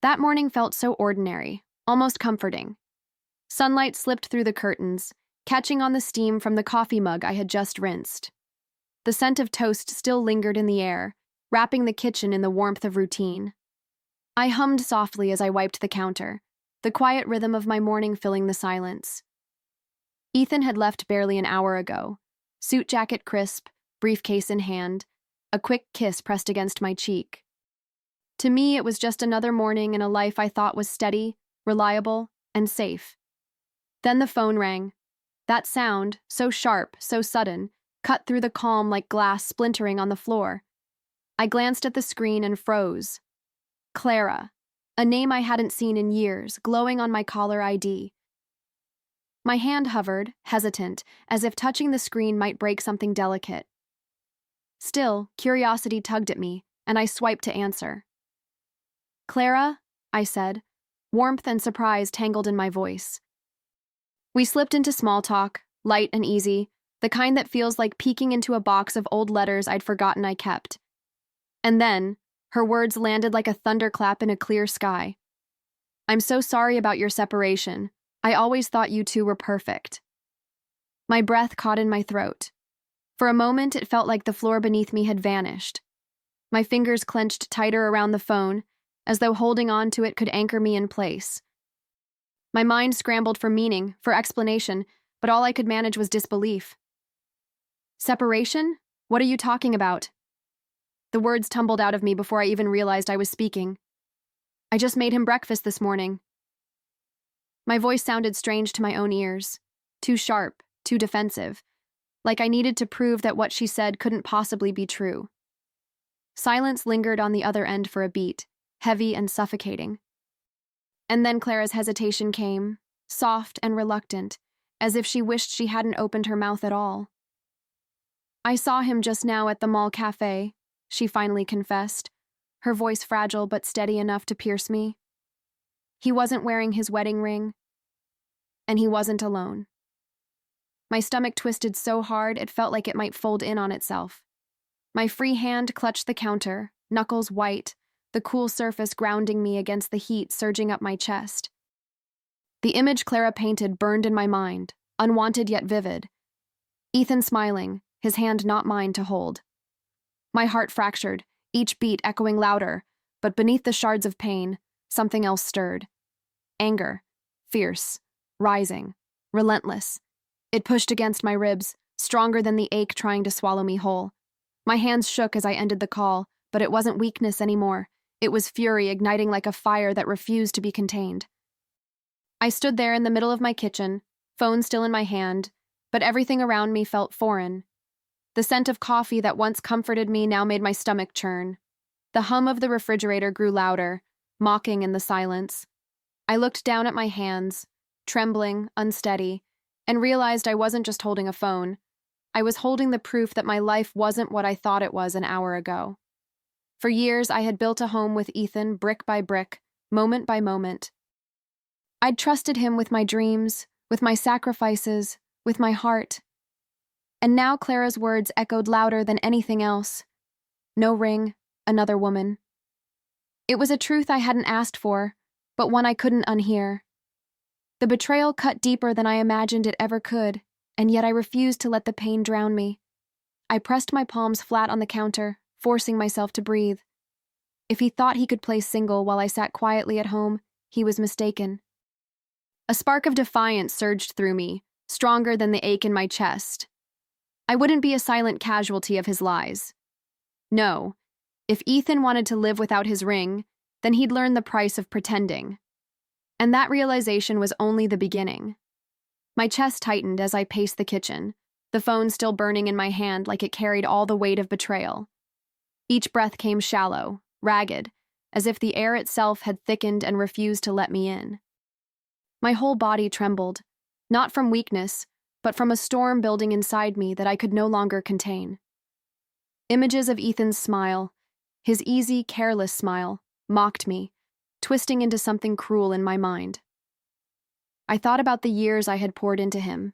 That morning felt so ordinary, almost comforting. Sunlight slipped through the curtains, catching on the steam from the coffee mug I had just rinsed. The scent of toast still lingered in the air, wrapping the kitchen in the warmth of routine. I hummed softly as I wiped the counter, the quiet rhythm of my morning filling the silence. Ethan had left barely an hour ago, suit jacket crisp, briefcase in hand, a quick kiss pressed against my cheek. To me, it was just another morning in a life I thought was steady, reliable, and safe. Then the phone rang. That sound, so sharp, so sudden, cut through the calm like glass splintering on the floor. I glanced at the screen and froze. Clara, a name I hadn't seen in years, glowing on my caller ID. My hand hovered, hesitant, as if touching the screen might break something delicate. Still, curiosity tugged at me, and I swiped to answer. "Clara," I said, warmth and surprise tangled in my voice. We slipped into small talk, light and easy, the kind that feels like peeking into a box of old letters I'd forgotten I kept. And then, her words landed like a thunderclap in a clear sky. "I'm so sorry about your separation. I always thought you two were perfect." My breath caught in my throat. For a moment, it felt like the floor beneath me had vanished. My fingers clenched tighter around the phone, as though holding on to it could anchor me in place. My mind scrambled for meaning, for explanation, but all I could manage was disbelief. "Separation? What are you talking about?" The words tumbled out of me before I even realized I was speaking. "I just made him breakfast this morning." My voice sounded strange to my own ears, too sharp, too defensive, like I needed to prove that what she said couldn't possibly be true. Silence lingered on the other end for a beat, heavy and suffocating. And then Clara's hesitation came, soft and reluctant, as if she wished she hadn't opened her mouth at all. "I saw him just now at the mall cafe," she finally confessed, her voice fragile but steady enough to pierce me. "He wasn't wearing his wedding ring, and he wasn't alone." My stomach twisted so hard it felt like it might fold in on itself. My free hand clutched the counter, knuckles white, the cool surface grounding me against the heat surging up my chest. The image Clara painted burned in my mind, unwanted yet vivid. Ethan smiling, his hand not mine to hold. My heart fractured, each beat echoing louder, but beneath the shards of pain, something else stirred. Anger, fierce, rising, relentless. It pushed against my ribs, stronger than the ache trying to swallow me whole. My hands shook as I ended the call, but it wasn't weakness anymore. It was fury igniting like a fire that refused to be contained. I stood there in the middle of my kitchen, phone still in my hand, but everything around me felt foreign. The scent of coffee that once comforted me now made my stomach churn. The hum of the refrigerator grew louder, mocking in the silence. I looked down at my hands, trembling, unsteady, and realized I wasn't just holding a phone. I was holding the proof that my life wasn't what I thought it was an hour ago. For years, I had built a home with Ethan brick by brick, moment by moment. I'd trusted him with my dreams, with my sacrifices, with my heart. And now Clara's words echoed louder than anything else. No ring, another woman. It was a truth I hadn't asked for, but one I couldn't unhear. The betrayal cut deeper than I imagined it ever could, and yet I refused to let the pain drown me. I pressed my palms flat on the counter, forcing myself to breathe. If he thought he could play single while I sat quietly at home, he was mistaken. A spark of defiance surged through me, stronger than the ache in my chest. I wouldn't be a silent casualty of his lies. No, if Ethan wanted to live without his ring, then he'd learn the price of pretending. And that realization was only the beginning. My chest tightened as I paced the kitchen, the phone still burning in my hand like it carried all the weight of betrayal. Each breath came shallow, ragged, as if the air itself had thickened and refused to let me in. My whole body trembled, not from weakness, but from a storm building inside me that I could no longer contain. Images of Ethan's smile, his easy, careless smile, mocked me, twisting into something cruel in my mind. I thought about the years I had poured into him.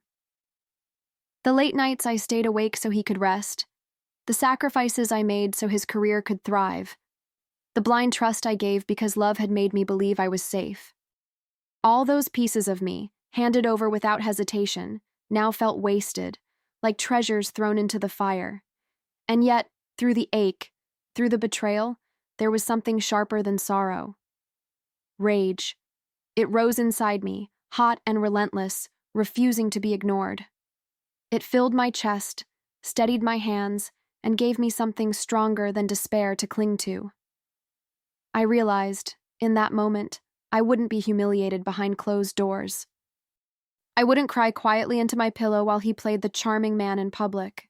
The late nights I stayed awake so he could rest, the sacrifices I made so his career could thrive, the blind trust I gave because love had made me believe I was safe. All those pieces of me, handed over without hesitation, now felt wasted, like treasures thrown into the fire. And yet, through the ache, through the betrayal, there was something sharper than sorrow. Rage. It rose inside me, hot and relentless, refusing to be ignored. It filled my chest, steadied my hands, and gave me something stronger than despair to cling to. I realized, in that moment, I wouldn't be humiliated behind closed doors. I wouldn't cry quietly into my pillow while he played the charming man in public.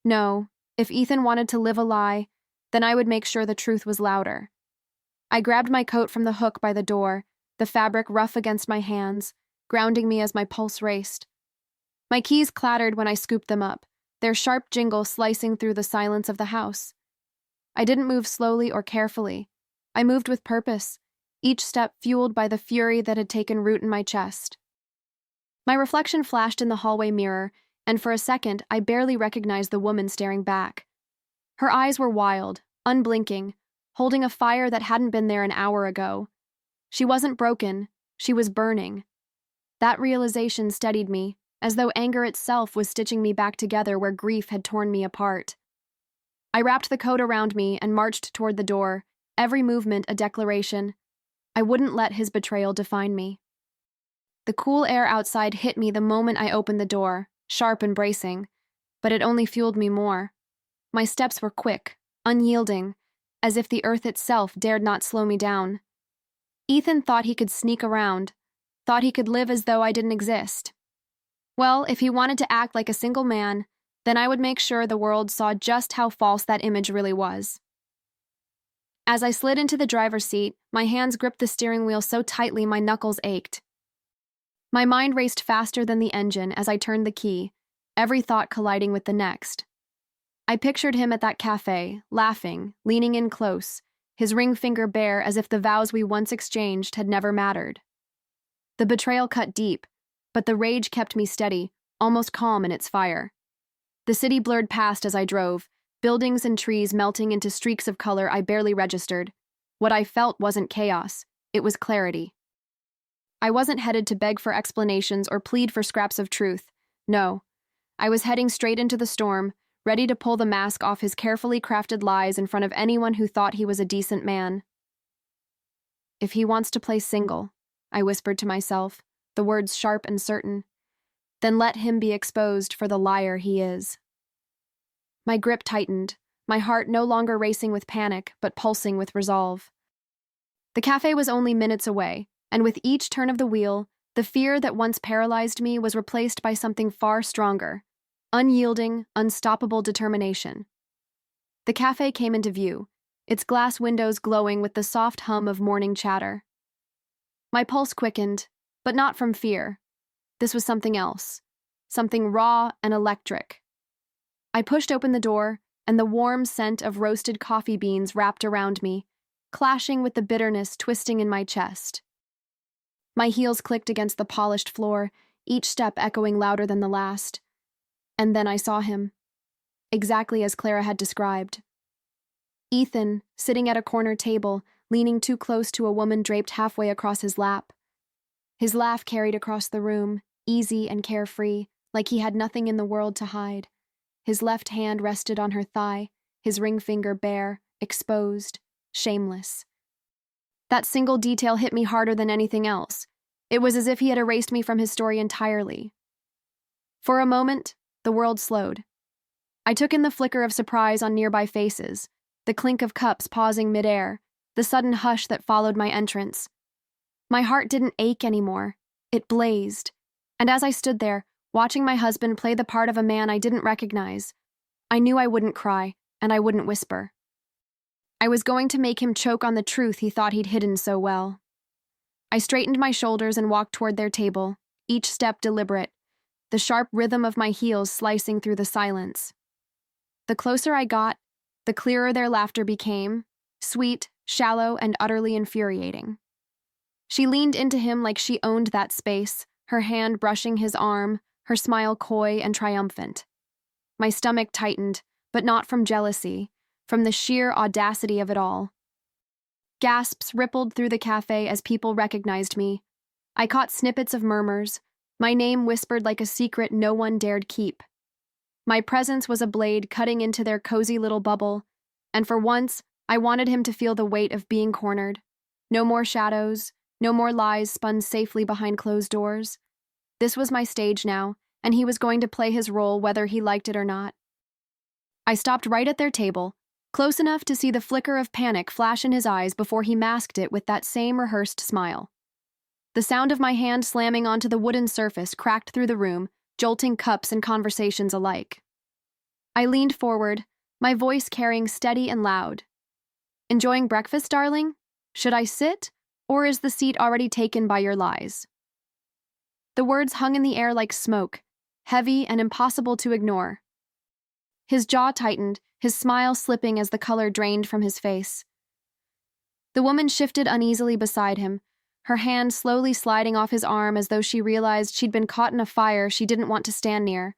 No, if Ethan wanted to live a lie, then I would make sure the truth was louder. I grabbed my coat from the hook by the door, the fabric rough against my hands, grounding me as my pulse raced. My keys clattered when I scooped them up, their sharp jingle slicing through the silence of the house. I didn't move slowly or carefully. I moved with purpose, each step fueled by the fury that had taken root in my chest. My reflection flashed in the hallway mirror, and for a second I barely recognized the woman staring back. Her eyes were wild, unblinking, holding a fire that hadn't been there an hour ago. She wasn't broken, she was burning. That realization steadied me, as though anger itself was stitching me back together where grief had torn me apart. I wrapped the coat around me and marched toward the door, every movement a declaration. I wouldn't let his betrayal define me. The cool air outside hit me the moment I opened the door, sharp and bracing, but it only fueled me more. My steps were quick, unyielding, as if the earth itself dared not slow me down. Ethan thought he could sneak around, thought he could live as though I didn't exist. Well, if he wanted to act like a single man, then I would make sure the world saw just how false that image really was. As I slid into the driver's seat, my hands gripped the steering wheel so tightly my knuckles ached. My mind raced faster than the engine as I turned the key, every thought colliding with the next. I pictured him at that cafe, laughing, leaning in close, his ring finger bare as if the vows we once exchanged had never mattered. The betrayal cut deep, but the rage kept me steady, almost calm in its fire. The city blurred past as I drove, buildings and trees melting into streaks of color I barely registered. What I felt wasn't chaos, it was clarity. I wasn't headed to beg for explanations or plead for scraps of truth. No, I was heading straight into the storm, ready to pull the mask off his carefully crafted lies in front of anyone who thought he was a decent man. If he wants to play single, I whispered to myself, the words sharp and certain, then let him be exposed for the liar he is. My grip tightened, my heart no longer racing with panic, but pulsing with resolve. The cafe was only minutes away, and with each turn of the wheel, the fear that once paralyzed me was replaced by something far stronger, unyielding, unstoppable determination. The cafe came into view, its glass windows glowing with the soft hum of morning chatter. My pulse quickened, but not from fear. This was something else, something raw and electric. I pushed open the door, and the warm scent of roasted coffee beans wrapped around me, clashing with the bitterness twisting in my chest. My heels clicked against the polished floor, each step echoing louder than the last. And then I saw him, exactly as Clara had described. Ethan, sitting at a corner table, leaning too close to a woman draped halfway across his lap. His laugh carried across the room, easy and carefree, like he had nothing in the world to hide. His left hand rested on her thigh, his ring finger bare, exposed, shameless. That single detail hit me harder than anything else. It was as if he had erased me from his story entirely. For a moment, the world slowed. I took in the flicker of surprise on nearby faces, the clink of cups pausing midair, the sudden hush that followed my entrance. My heart didn't ache anymore. It blazed. And as I stood there, watching my husband play the part of a man I didn't recognize, I knew I wouldn't cry, and I wouldn't whisper. I was going to make him choke on the truth he thought he'd hidden so well. I straightened my shoulders and walked toward their table, each step deliberate, the sharp rhythm of my heels slicing through the silence. The closer I got, the clearer their laughter became, sweet, shallow, and utterly infuriating. She leaned into him like she owned that space, her hand brushing his arm, her smile coy and triumphant. My stomach tightened, but not from jealousy, from the sheer audacity of it all. Gasps rippled through the cafe as people recognized me. I caught snippets of murmurs, my name whispered like a secret no one dared keep. My presence was a blade cutting into their cozy little bubble, and for once, I wanted him to feel the weight of being cornered. No more shadows, no more lies spun safely behind closed doors. This was my stage now, and he was going to play his role whether he liked it or not. I stopped right at their table, close enough to see the flicker of panic flash in his eyes before he masked it with that same rehearsed smile. The sound of my hand slamming onto the wooden surface cracked through the room, jolting cups and conversations alike. I leaned forward, my voice carrying steady and loud. "Enjoying breakfast, darling? Should I sit, or is the seat already taken by your lies?" The words hung in the air like smoke, heavy and impossible to ignore. His jaw tightened, his smile slipping as the color drained from his face. The woman shifted uneasily beside him, her hand slowly sliding off his arm as though she realized she'd been caught in a fire she didn't want to stand near.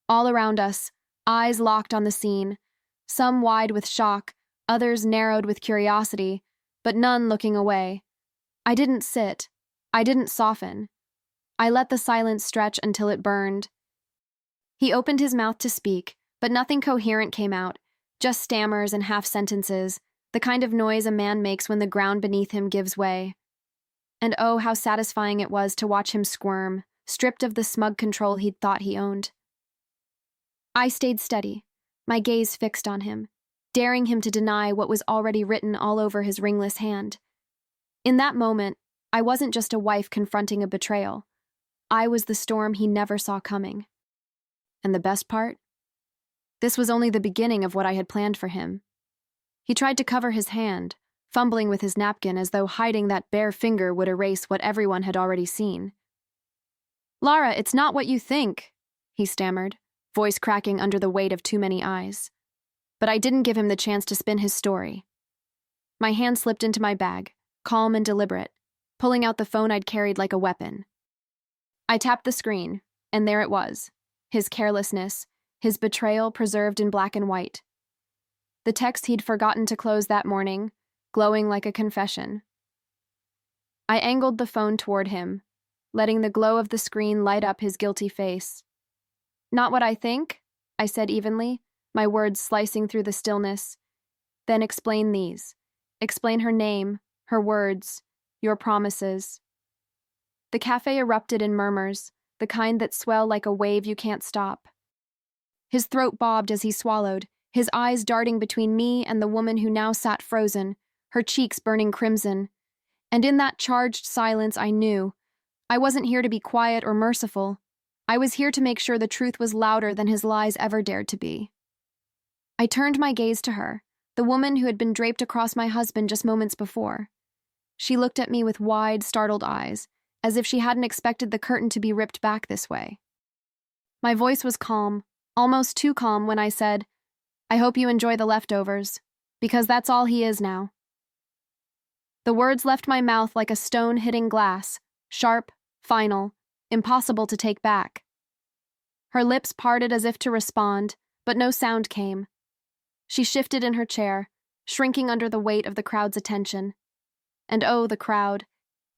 All around us, eyes locked on the scene, some wide with shock, others narrowed with curiosity, but none looking away. I didn't sit. I didn't soften. I let the silence stretch until it burned. He opened his mouth to speak, but nothing coherent came out, just stammers and half-sentences, the kind of noise a man makes when the ground beneath him gives way. And oh, how satisfying it was to watch him squirm, stripped of the smug control he'd thought he owned. I stayed steady, my gaze fixed on him, daring him to deny what was already written all over his ringless hand. In that moment, I wasn't just a wife confronting a betrayal. I was the storm he never saw coming. And the best part? This was only the beginning of what I had planned for him. He tried to cover his hand, fumbling with his napkin as though hiding that bare finger would erase what everyone had already seen. "Lara, it's not what you think," he stammered, voice cracking under the weight of too many eyes. But I didn't give him the chance to spin his story. My hand slipped into my bag, calm and deliberate, pulling out the phone I'd carried like a weapon. I tapped the screen, and there it was, his carelessness, his betrayal preserved in black and white. The text he'd forgotten to close that morning, glowing like a confession. I angled the phone toward him, letting the glow of the screen light up his guilty face. "Not what I think," I said evenly, my words slicing through the stillness. "Then explain these. Explain her name, her words, your promises." The cafe erupted in murmurs, the kind that swell like a wave you can't stop. His throat bobbed as he swallowed, his eyes darting between me and the woman who now sat frozen, her cheeks burning crimson. And in that charged silence I knew, I wasn't here to be quiet or merciful. I was here to make sure the truth was louder than his lies ever dared to be. I turned my gaze to her, the woman who had been draped across my husband just moments before. She looked at me with wide, startled eyes, as if she hadn't expected the curtain to be ripped back this way. My voice was calm, almost too calm when I said, "I hope you enjoy the leftovers, because that's all he is now." The words left my mouth like a stone hitting glass, sharp, final, impossible to take back. Her lips parted as if to respond, but no sound came. She shifted in her chair, shrinking under the weight of the crowd's attention. And oh, the crowd.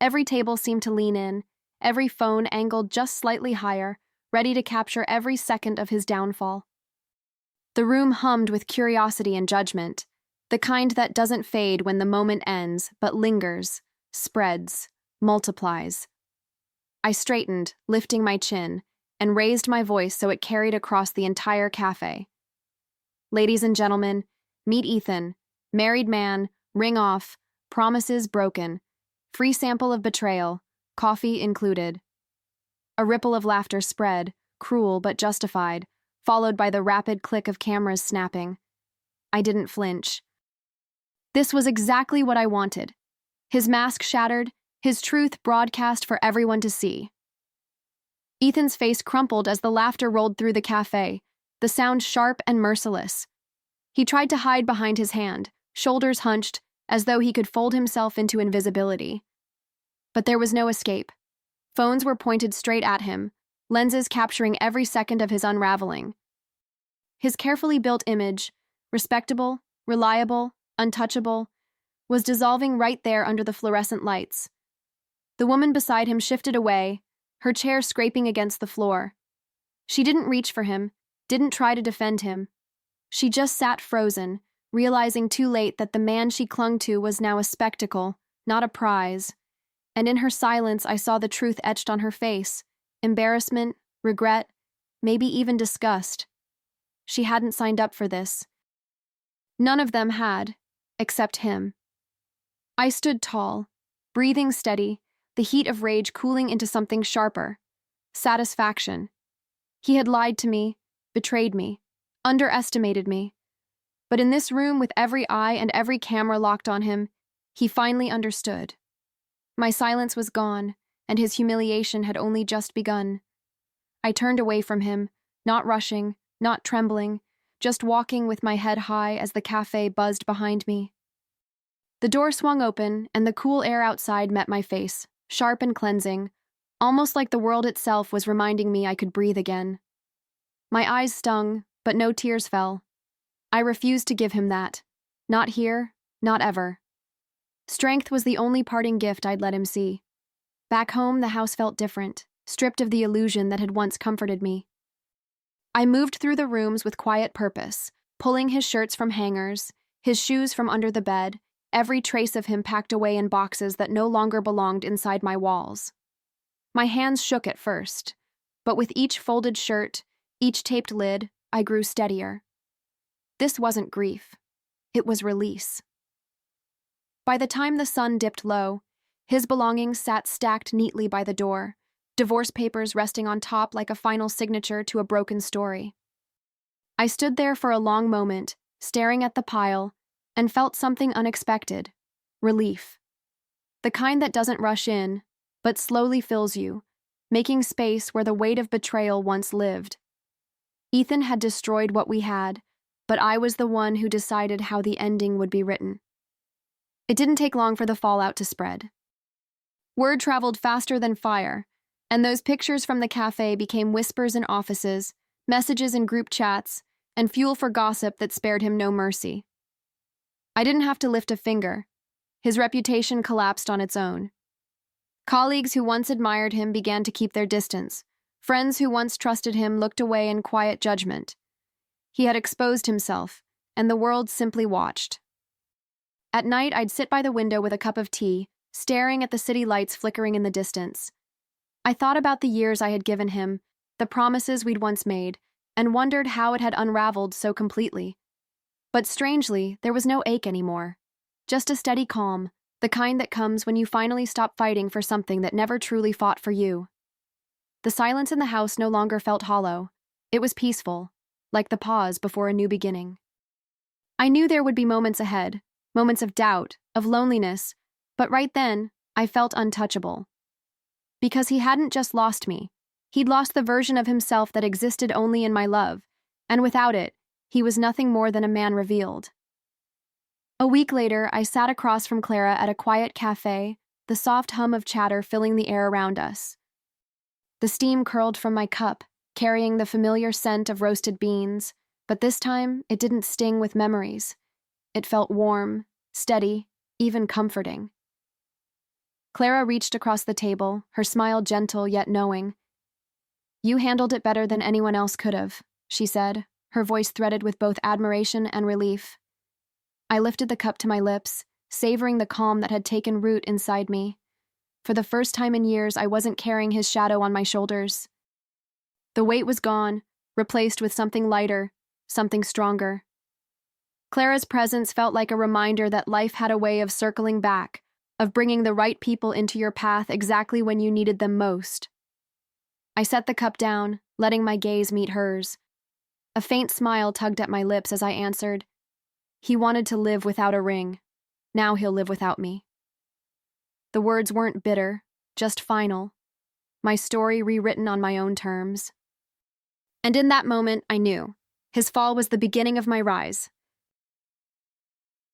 Every table seemed to lean in, every phone angled just slightly higher, ready to capture every second of his downfall. The room hummed with curiosity and judgment, the kind that doesn't fade when the moment ends, but lingers, spreads, multiplies. I straightened, lifting my chin, and raised my voice so it carried across the entire cafe. "Ladies and gentlemen, meet Ethan, married man, ring off, promises broken, free sample of betrayal, coffee included." A ripple of laughter spread, cruel but justified, followed by the rapid click of cameras snapping. I didn't flinch. This was exactly what I wanted. His mask shattered, his truth broadcast for everyone to see. Ethan's face crumpled as the laughter rolled through the cafe, the sound sharp and merciless. He tried to hide behind his hand, shoulders hunched, as though he could fold himself into invisibility. But there was no escape. Phones were pointed straight at him, lenses capturing every second of his unraveling. His carefully built image, respectable, reliable, untouchable, was dissolving right there under the fluorescent lights. The woman beside him shifted away, her chair scraping against the floor. She didn't reach for him, didn't try to defend him. She just sat frozen, realizing too late that the man she clung to was now a spectacle, not a prize. And in her silence, I saw the truth etched on her face: embarrassment, regret, maybe even disgust. She hadn't signed up for this. None of them had, except him. I stood tall, breathing steady, the heat of rage cooling into something sharper: satisfaction. He had lied to me, betrayed me, underestimated me. But in this room, with every eye and every camera locked on him, he finally understood. My silence was gone, and his humiliation had only just begun. I turned away from him, not rushing, not trembling, just walking with my head high as the cafe buzzed behind me. The door swung open, and the cool air outside met my face, sharp and cleansing, almost like the world itself was reminding me I could breathe again. My eyes stung, but no tears fell. I refused to give him that. Not here, not ever. Strength was the only parting gift I'd let him see. Back home, the house felt different, stripped of the illusion that had once comforted me. I moved through the rooms with quiet purpose, pulling his shirts from hangers, his shoes from under the bed, every trace of him packed away in boxes that no longer belonged inside my walls. My hands shook at first, but with each folded shirt, each taped lid, I grew steadier. This wasn't grief. It was release. By the time the sun dipped low, his belongings sat stacked neatly by the door, divorce papers resting on top like a final signature to a broken story. I stood there for a long moment, staring at the pile, and felt something unexpected: relief. The kind that doesn't rush in, but slowly fills you, making space where the weight of betrayal once lived. Ethan had destroyed what we had, but I was the one who decided how the ending would be written. It didn't take long for the fallout to spread. Word traveled faster than fire, and those pictures from the cafe became whispers in offices, messages in group chats, and fuel for gossip that spared him no mercy. I didn't have to lift a finger. His reputation collapsed on its own. Colleagues who once admired him began to keep their distance. Friends who once trusted him looked away in quiet judgment. He had exposed himself, and the world simply watched. At night, I'd sit by the window with a cup of tea, staring at the city lights flickering in the distance. I thought about the years I had given him, the promises we'd once made, and wondered how it had unraveled so completely. But strangely, there was no ache anymore. Just a steady calm, the kind that comes when you finally stop fighting for something that never truly fought for you. The silence in the house no longer felt hollow. It was peaceful, like the pause before a new beginning. I knew there would be moments ahead, moments of doubt, of loneliness, but right then, I felt untouchable. Because he hadn't just lost me, he'd lost the version of himself that existed only in my love, and without it, he was nothing more than a man revealed. A week later, I sat across from Clara at a quiet cafe, the soft hum of chatter filling the air around us. The steam curled from my cup, carrying the familiar scent of roasted beans, but this time it didn't sting with memories. It felt warm, steady, even comforting. Clara reached across the table, her smile gentle yet knowing. "You handled it better than anyone else could have," she said, her voice threaded with both admiration and relief. I lifted the cup to my lips, savoring the calm that had taken root inside me. For the first time in years, I wasn't carrying his shadow on my shoulders. The weight was gone, replaced with something lighter, something stronger. Clara's presence felt like a reminder that life had a way of circling back, of bringing the right people into your path exactly when you needed them most. I set the cup down, letting my gaze meet hers. A faint smile tugged at my lips as I answered, "He wanted to live without a ring. Now he'll live without me." The words weren't bitter, just final. My story rewritten on my own terms. And in that moment, I knew. His fall was the beginning of my rise.